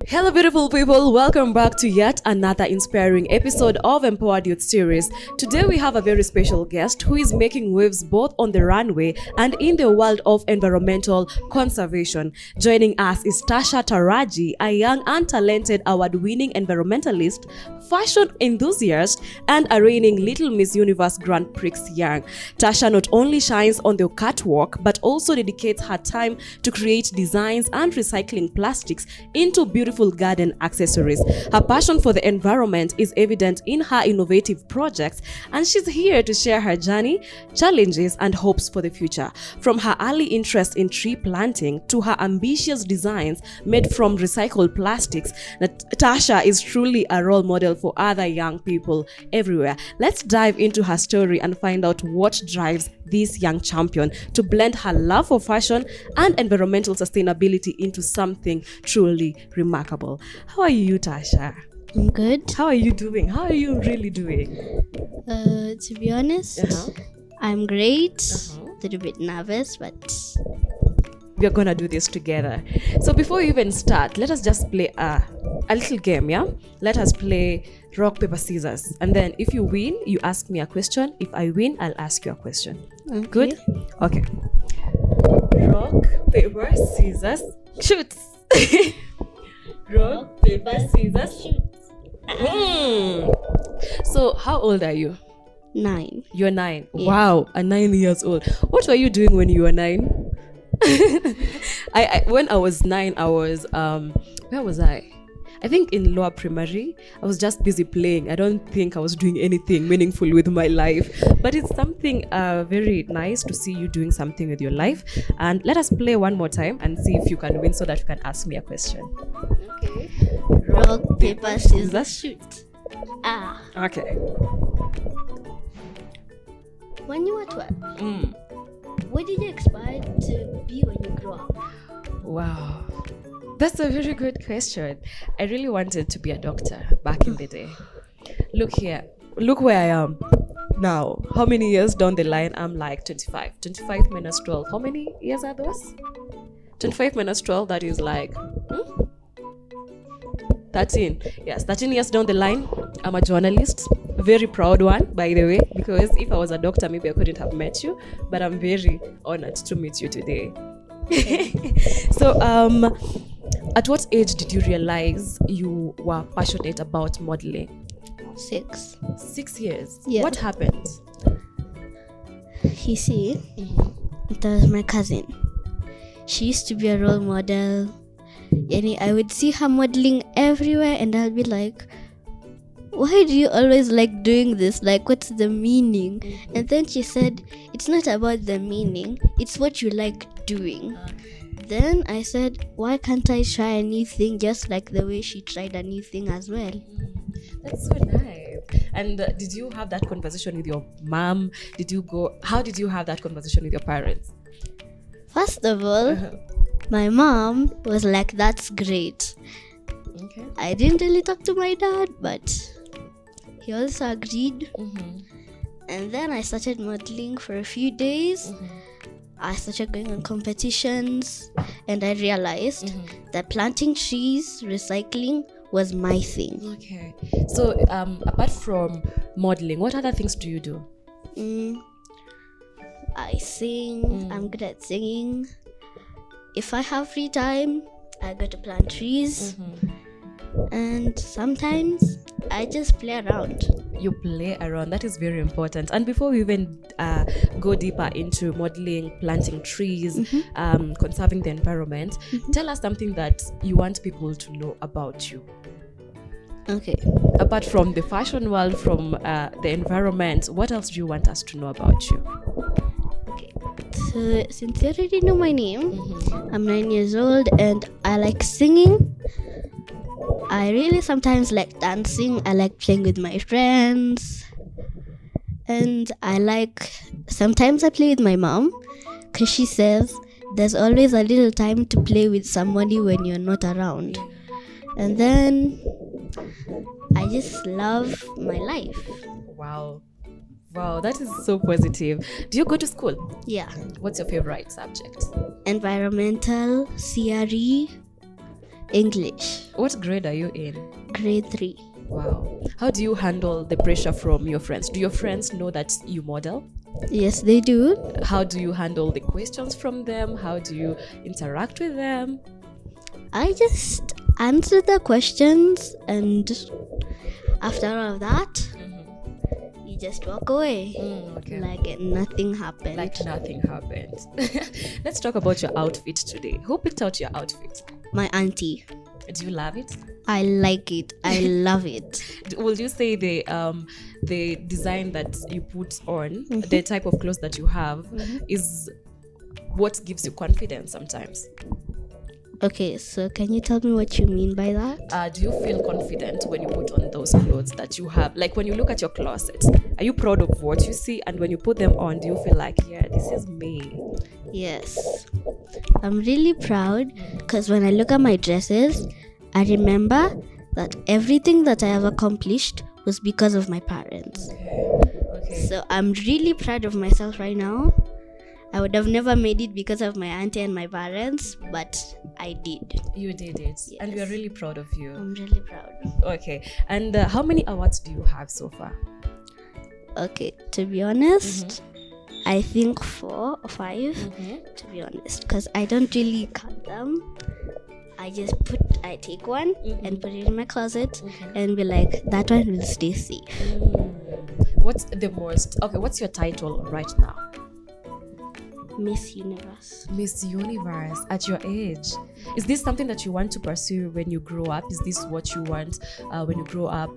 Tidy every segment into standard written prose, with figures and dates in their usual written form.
Hello beautiful people, welcome back to yet another inspiring episode of Empowered Youth Series. Today we have a very special guest who is making waves both on the runway and in the world of environmental conservation. Joining us is Tasha Taraji, a young and talented award-winning environmentalist, fashion enthusiast, and a reigning Little Miss Universe Grand Prix young. Tasha not only shines on the catwalk but also dedicates her time to create designs and recycling plastics into beautiful garden accessories. Her passion for the environment is evident in her innovative projects, and she's here to share her journey, challenges, and hopes for the future. From her early interest in tree planting to her ambitious designs made from recycled plastics, Tasha is truly a role model for other young people everywhere. Let's dive into her story and find out what drives this young champion to blend her love for fashion and environmental sustainability into something truly remarkable. How are you, Tasha? I'm good. How are you doing? How are you really doing? To be honest, I'm great. A little bit nervous, but we're gonna do this together. So before we even start, let us just play a little game, yeah? Let us play rock, paper, scissors. And then if you win, you ask me a question. If I win, I'll ask you a question. okay. Good? Okay. Rock, paper, scissors, shoot. Rock, paper, scissors, shoot. So how old are you? 9. You're 9. Yeah. Wow, 9 years old. What were you doing when you were 9? I when I was 9, I was where was I? I think in lower primary. I was just busy playing. I don't think I was doing anything meaningful with my life. But it's something very nice to see you doing something with your life. And let us play one more time and see if you can win so that you can ask me a question. Okay. Rock, paper, scissors, shoot. Okay. When you were 12, what did you expect to be when you grow up? Wow. That's a very good question. I really wanted to be a doctor back in the day. Look here. Look where I am now. How many years down the line? I'm like 25. 25 minus 12. How many years are those? 25 minus 12, that is like 13. Yes, 13 years down the line, I'm a journalist. Very proud one, by the way, because if I was a doctor, maybe I couldn't have met you. But I'm very honored to meet you today. So, at what age did you realize you were passionate about modeling? 6. 6 years. Yeah. What happened? You see, it was my cousin. She used to be a role model. Yani, I would see her modeling everywhere and I'll be like, why do you always like doing this? Like, what's the meaning? And then she said, it's not about the meaning, it's what you like doing. Then I said, why can't I try a new thing just like the way she tried a new thing as well? That's so nice. And did you have that conversation with your mom? How did you have that conversation with your parents? First of all, my mom was like, that's great. Okay. I didn't really talk to my dad, but he also agreed. And then I started modeling for a few days. I started going on competitions and I realized that planting trees, recycling was my thing. Okay. So apart from modeling, what other things do you do? I sing. I'm good at singing. If I have free time, I go to plant trees. And sometimes I just play around. You play around. That is very important. And before we even go deeper into modeling, planting trees, conserving the environment, tell us something that you want people to know about you. Okay. Apart from the fashion world, from the environment, what else do you want us to know about you? Okay. So since you already know my name, I'm 9 years old and I like singing. I really sometimes like dancing. I like playing with my friends. And sometimes I play with my mom because she says there's always a little time to play with somebody when you're not around. And then I just love my life. Wow. Wow, that is so positive. Do you go to school? Yeah. What's your favorite subject? Environmental, CRE, English. What grade are you in? Grade 3. Wow. How do you handle the pressure from your friends? Do your friends know that you model? Yes, they do. How do you handle the questions from them? How do you interact with them? I just answer the questions, and after all of that, you just walk away. Okay. Like nothing happened. Like nothing happened. Let's talk about your outfit today. Who picked out your outfit? My auntie. Do you love it? I like it. I love it. Will you say the design that you put on, the type of clothes that you have, is what gives you confidence sometimes? Okay, so can you tell me what you mean by that? Do you feel confident when you put on those clothes that you have? Like when you look at your closet, are you proud of what you see? And when you put them on, do you feel like, yeah, this is me? Yes. I'm really proud because when I look at my dresses, I remember that everything that I have accomplished was because of my parents. Okay. So I'm really proud of myself right now. I would have never made it because of my auntie and my parents, but I did. You did it. Yes. And we are really proud of you. I'm really proud. Okay. And how many awards do you have so far? Okay, to be honest, I think 4 or 5, to be honest, because I don't really count them. I take one and put it in my closet and be like, that one will stay safe. What's your title right now? Miss Universe. Miss Universe at your age. Is this something that you want to pursue when you grow up? Is this what you want when you grow up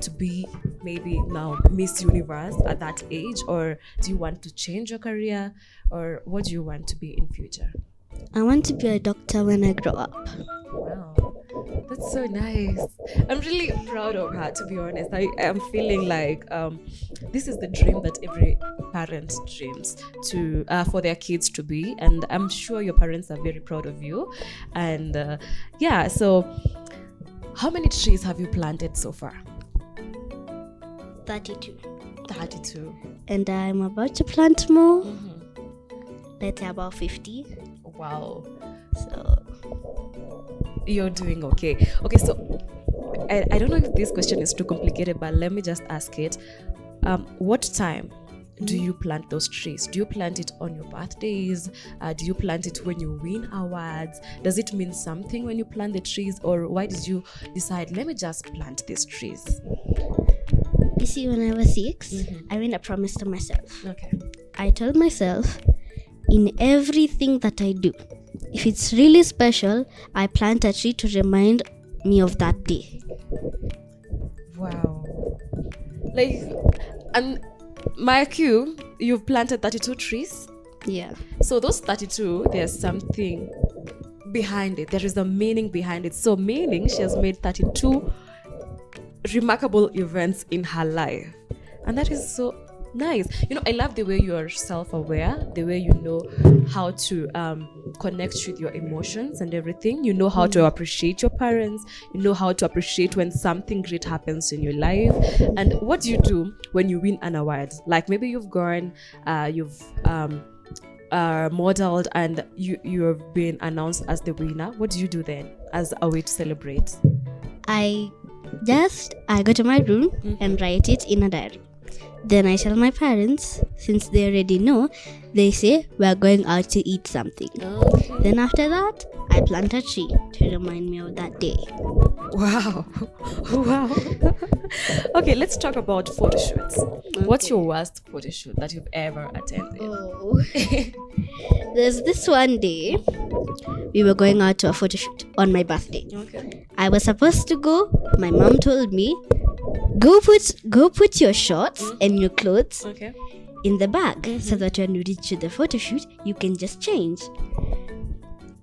to be maybe now Miss Universe at that age? Or do you want to change your career? Or what do you want to be in future? I want to be a doctor when I grow up. Wow. That's so nice. I'm really proud of her, to be honest. I am feeling like this is the dream that every parent dreams to for their kids to be, and I'm sure your parents are very proud of you. And so how many trees have you planted so far? 32. 32. And I'm about to plant more. Let's say about 50. Wow. So you're doing okay. Okay, so I don't know if this question is too complicated, but let me just ask it. What time do you plant those trees? Do you plant it on your birthdays? Do you plant it when you win awards? Does it mean something when you plant the trees? Or why did you decide, let me just plant these trees? You see, when I was 6, I made a promise to myself. Okay. I told myself, in everything that I do, if it's really special, I plant a tree to remind me of that day. Wow. Like, and mark you've planted 32 trees? Yeah. So those 32, there's something behind it. There is a meaning behind it. So meaning she has made 32 remarkable events in her life. And that is so nice. I love the way you are self-aware, the way you know how to connect with your emotions and everything. You know how to appreciate your parents. You know how to appreciate when something great happens in your life. And what do you do when you win an award? Like maybe you've gone, you've modeled, and you have been announced as the winner. What do you do then as a way to celebrate? I go to my room and write it in a diary. Then I tell my parents, since they already know, they say we're going out to eat something. Okay. Then after that, I plant a tree to remind me of that day. Wow. Wow. Okay, let's talk about photo shoots. Okay. What's your worst photo shoot that you've ever attended? Oh. There's this one day, we were going out to a photo shoot on my birthday. Okay. I was supposed to go. My mom told me, go put your shorts and your clothes in the bag so that when you reach the photo shoot, you can just change.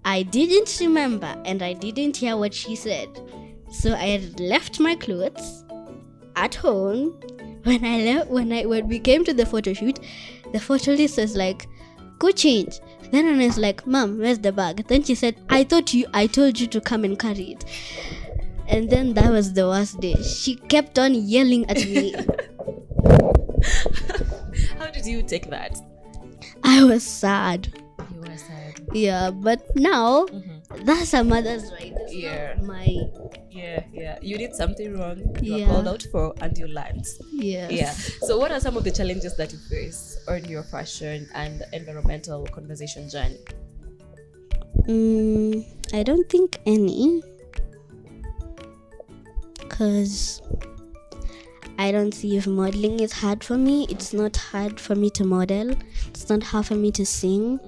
I didn't remember and I didn't hear what she said. So I had left my clothes at home. When we came to the photo shoot, the photologist was like, go change. Then I was like, Mom, where's the bag? Then she said, I told you to come and carry it. And then that was the worst day. She kept on yelling at me. How did you take that? I was sad. You were sad. Yeah, but now that's a mother's right. It's Yeah. not my Yeah. You did something wrong. You were Yeah. called out for, and you learned. yes. Yeah. So, what are some of the challenges that you face on your fashion and environmental conversation journey? I don't think any, because I don't see if modeling is hard for me. It's not hard for me to model. It's not hard for me to sing.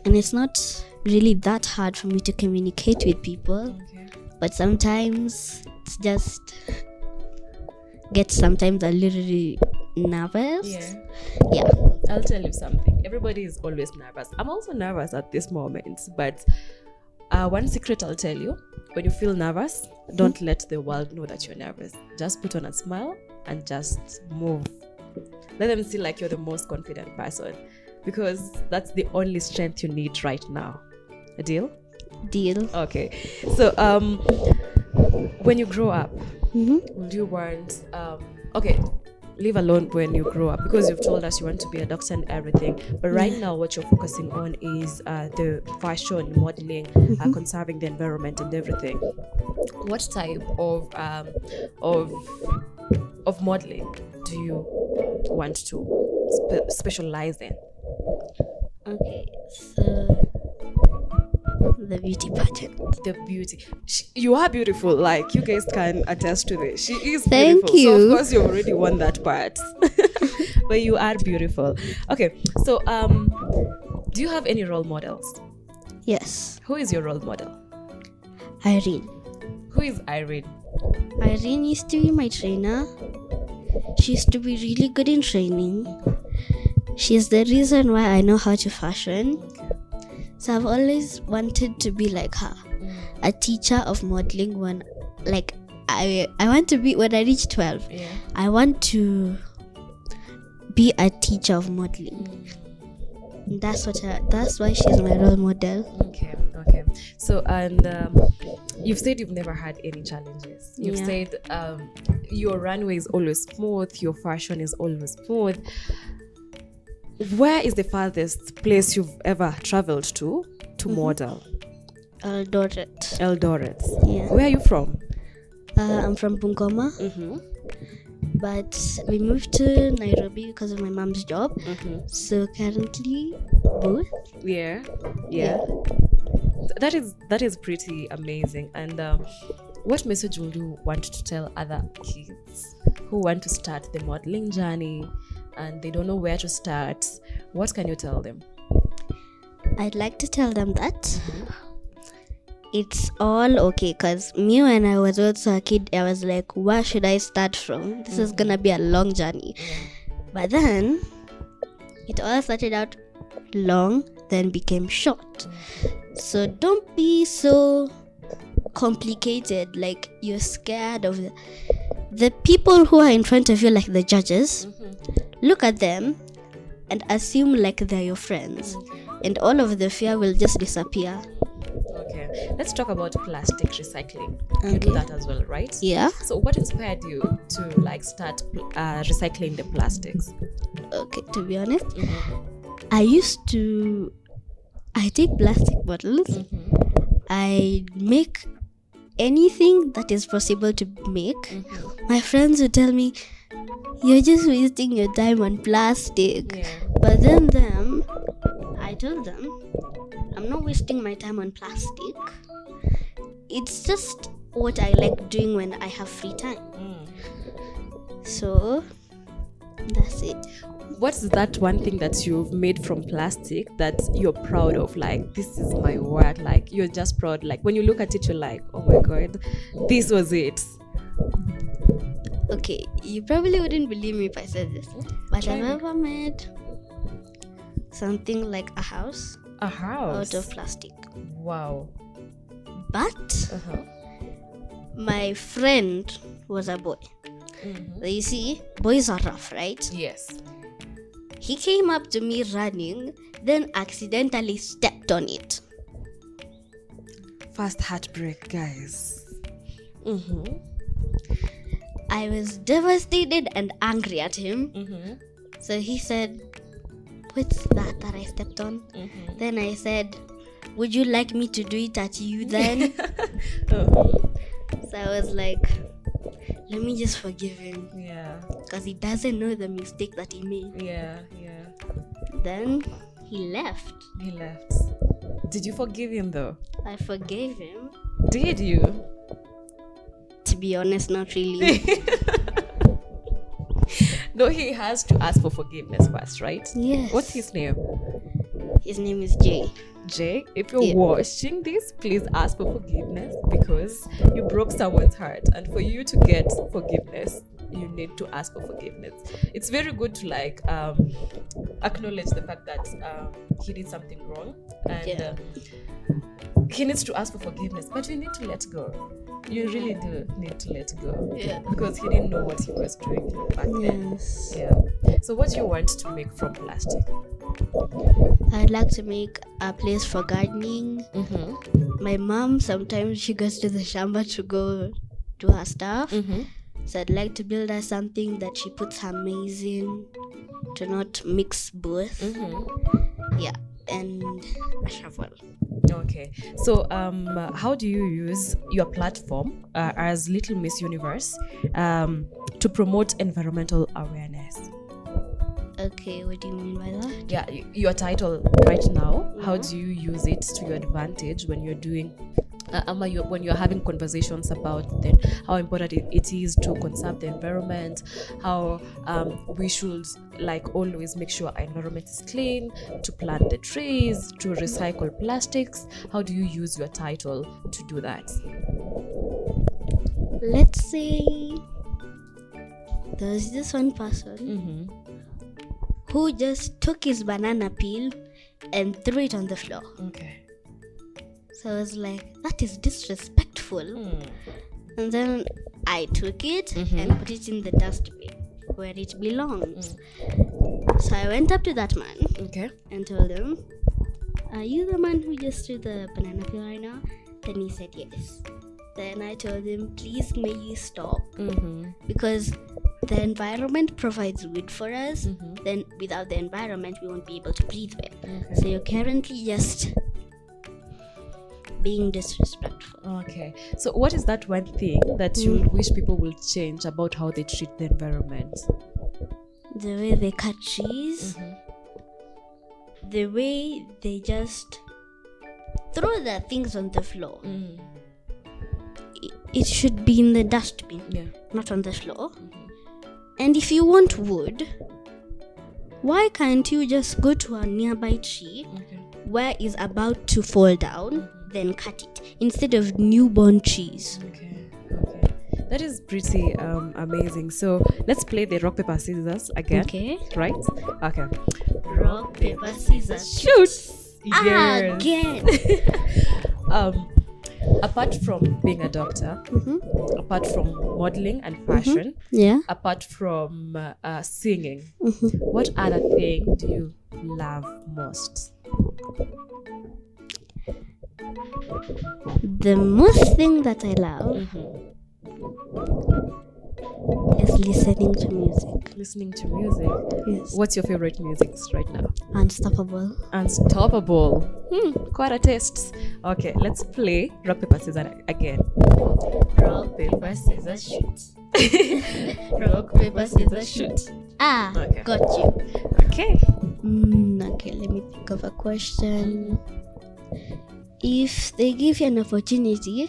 And it's not really that hard for me to communicate with people. Okay. But sometimes it's just gets sometimes a little nervous. Yeah. I'll tell you something. Everybody is always nervous. I'm also nervous at this moment, but one secret I'll tell you: when you feel nervous, don't let the world know that you're nervous. Just put on a smile and just move. Let them see like you're the most confident person, because that's the only strength you need right now. A deal? Deal. Okay. So when you grow up, would you want leave alone when you grow up, because you've told us you want to be a doctor and everything, but right now what you're focusing on is the fashion, modeling, conserving the environment and everything. What type of modeling do you want to specialize in? Okay, so the beauty pageant. The beauty. You are beautiful. Like, you guys can attest to this. She is Thank beautiful. So you. of course you already won that part. But you are beautiful. Okay, so do you have any role models? Yes, Who is your role model? Irene. Who is Irene? Irene used to be my trainer. She used to be really good in training. She's the reason why I know how to fashion. So I've always wanted to be like her, a teacher of modeling. When, like, I want to be, when I reach 12, I want to be a teacher of modeling. That's why she's my role model. Okay. So, and you've said you've never had any challenges. You've said your runway is always smooth, your fashion is always smooth. Where is the farthest place you've ever traveled to model? Eldoret. Yeah. Where are you from? I'm from Bungoma, but we moved to Nairobi because of my mom's job. So currently, both. Yeah. That is pretty amazing. And what message would you want to tell other kids who want to start the modeling journey and they don't know where to start? What can you tell them? I'd like to tell them that it's all okay, because me, when I was also a kid, I was like, where should I start from? This is gonna be a long journey. But then it all started out long, then became short. So don't be so complicated, like you're scared of the people who are in front of you, like the judges. Look at them and assume like they're your friends, and all of the fear will just disappear. Okay, let's talk about plastic recycling. You do that as well, right? Yeah. So what inspired you to like start recycling the plastics? Okay, to be honest, I take plastic bottles. I make anything that is possible to make. My friends would tell me, you're just wasting your time on plastic. But then I told them, I'm not wasting my time on plastic. It's just what I like doing when I have free time. So that's it. What's that one thing that you've made from plastic that you're proud of? Like, this is my work. Like, you're just proud. Like, when you look at it, you're like, oh my God, this was it. Okay, you probably wouldn't believe me if I said this, but I've ever made something like a house out of plastic. Wow. But my friend was a boy. You see, boys are rough, right? Yes. He came up to me running, then accidentally stepped on it. First heartbreak, guys. Mm-hmm. I was devastated and angry at him. Mm-hmm. So he said, what's that I stepped on? Mm-hmm. Then I said, would you like me to do it at you then? Uh-huh. So I was like, let me just forgive him. Yeah. Because he doesn't know the mistake that he made. Yeah. Then he left. He left. Did you forgive him though? I forgave him. Did you? To be honest, not really. No, he has to ask for forgiveness first, right? Yes. What's his name? His name is Jay. Jay, if you're watching this, please ask for forgiveness because you broke someone's heart. And for you to get forgiveness, you need to ask for forgiveness. It's very good to acknowledge the fact that he did something wrong and he needs to ask for forgiveness, but you need to let go. You really do need to let go because he didn't know what he was doing back then. Yes. Yeah. So what do you want to make from plastic? I'd like to make a place for gardening. Mm-hmm. My mom, sometimes she goes to the shamba to go do her stuff. Mm-hmm. So I'd like to build her something that she puts her maize in, to not mix both. Mm-hmm. Yeah, and a shovel. Okay. So how do you use your platform as Little Miss Universe to promote environmental awareness? Okay, what do you mean by that? Yeah, your title right now, how do you use it to your advantage when you're doing when you're having conversations about how important it is to conserve the environment, how we should always make sure our environment is clean, to plant the trees, to recycle plastics? How do you use your title to do that? Let's say there's this one person Mm-hmm. who just took his banana peel and threw it on the floor. Okay. So I was like, that is disrespectful. And then I took it and put it in the dustbin where it belongs. So I went up to that man and told him, are you the man who just threw the banana peel right now? Then he said yes. Then I told him, please may you stop. Because the environment provides wood for us. Then without the environment, we won't be able to breathe well. So you're currently just being disrespectful. Okay. So what is that one thing that you wish people will change about how they treat the environment? The way they cut trees. The way they just throw their things on the floor. It should be in the dustbin, not on the floor. And if you want wood, why can't you just go to a nearby tree where it's about to fall down, then cut it, instead of newborn trees? Okay. That is pretty amazing. So let's play the rock, paper, scissors again. Okay. Right? Okay. Rock, paper, scissors, Shoot! Again. Apart from being a doctor, apart from modeling and fashion, apart from singing, what other thing do you love most? The most thing that I love is listening to music. Listening to music? Yes. What's your favorite music right now? Unstoppable. Unstoppable. Quite a taste. Okay, let's play rock, paper, scissors again. Rock, paper, scissors, shoot. Rock, paper, scissors, shoot. Okay. Got you. Okay. Okay, let me think of a question. If they give you an opportunity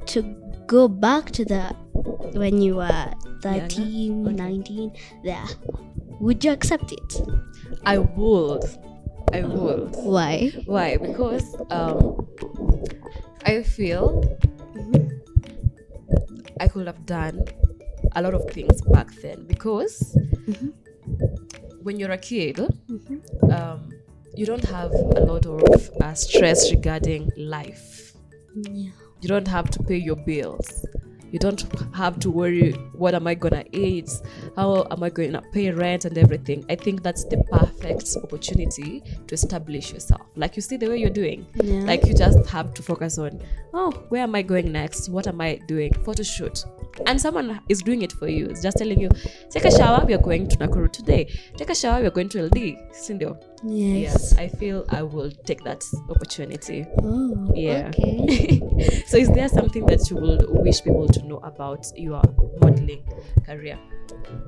to go back to when you were 13, 19, there, would you accept it? I would. Why? Why? Because I feel I could have done a lot of things back then, because when you're a kid, you don't have a lot of stress regarding life. Yeah. You don't have to pay your bills. You don't have to worry, what am I gonna eat? How am I going to pay rent and everything? I think that's the perfect opportunity to establish yourself. Like you see the way you're doing. Yeah. Like you just have to focus on, oh, where am I going next? What am I doing? Photo shoot. And someone is doing it for you. It's just telling you, take a shower, we are going to Nakuru today. Take a shower, we are going to LD. Sindio. Yes. I feel I will take that opportunity. Oh, Yeah. okay. So is there something that you will wish people to know about your modeling career?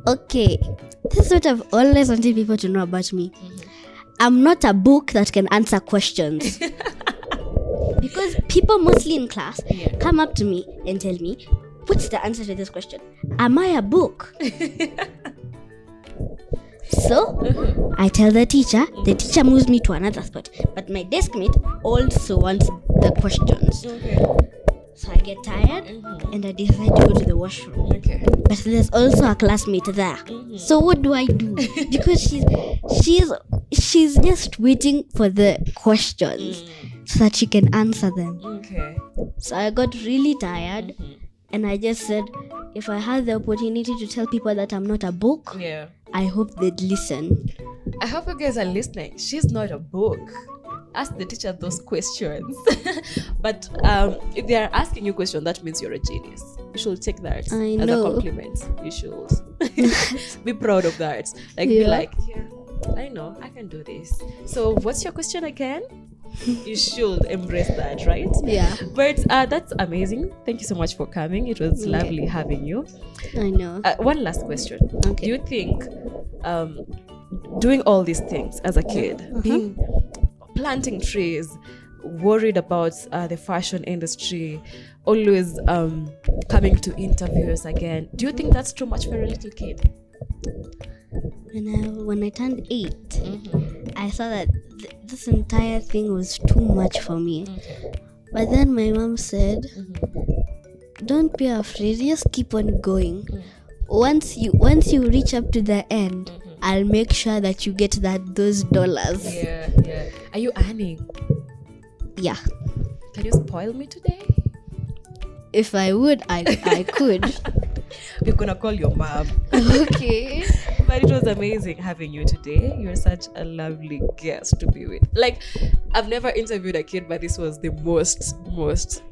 Okay. This is what I've always wanted people to know about me. I'm not a book that can answer questions. Because people mostly in class come up to me and tell me, what's the answer to this question? Am I a book? So, I tell the teacher moves me to another spot. But my desk mate also wants the questions. Okay. So I get tired and I decide to go to the washroom. Okay. But there's also a classmate there. So what do I do? Because she's just waiting for the questions so that she can answer them. Okay. So I got really tired and I just said, if I had the opportunity to tell people that I'm not a book, Yeah. I hope they'd listen. I hope you guys are listening. She's not a book. Ask the teacher those questions. But if they are asking you questions, that means you're a genius. You should take that I as know. a compliment. You should be proud of that. Like be Yeah. like, yeah, I know, I can do this. So what's your question again? You should embrace that, right? Yeah, But that's amazing. Thank you so much for coming. It was Yeah. lovely having you. I know. One last question. Okay. Do you think doing all these things as a kid, being planting trees, worried about the fashion industry, always coming to interviews again, do you think that's too much for a little kid? When I turned 8, I saw that this entire thing was too much for me. But then my mom said, don't be afraid, just keep on going. Once you reach up to the end, I'll make sure that you get those dollars. Yeah. Are you earning? Yeah. Can you spoil me today? If I would, I could. We're gonna call your mom. Okay. But it was amazing having you today. You're such a lovely guest to be with. Like, I've never interviewed a kid, but this was the most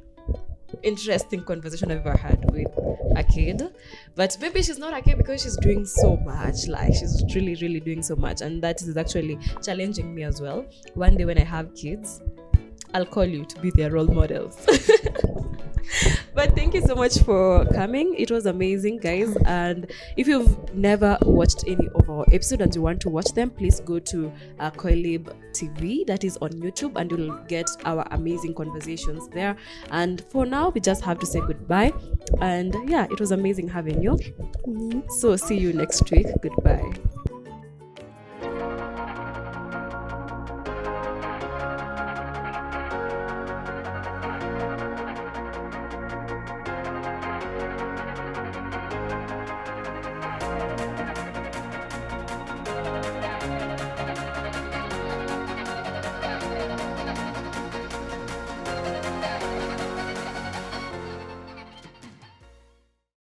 interesting conversation I've ever had with a kid. But maybe she's not a kid because she's doing so much. Like, she's really, really doing so much. And that is actually challenging me as well. One day when I have kids, I'll call you to be their role models. But thank you so much for coming. It was amazing, guys. And if you've never watched any of our episodes and you want to watch them, please go to Koilib TV, that is on YouTube, and you'll get our amazing conversations there. And for now, we just have to say goodbye. And yeah, it was amazing having you. So see you next week. Goodbye.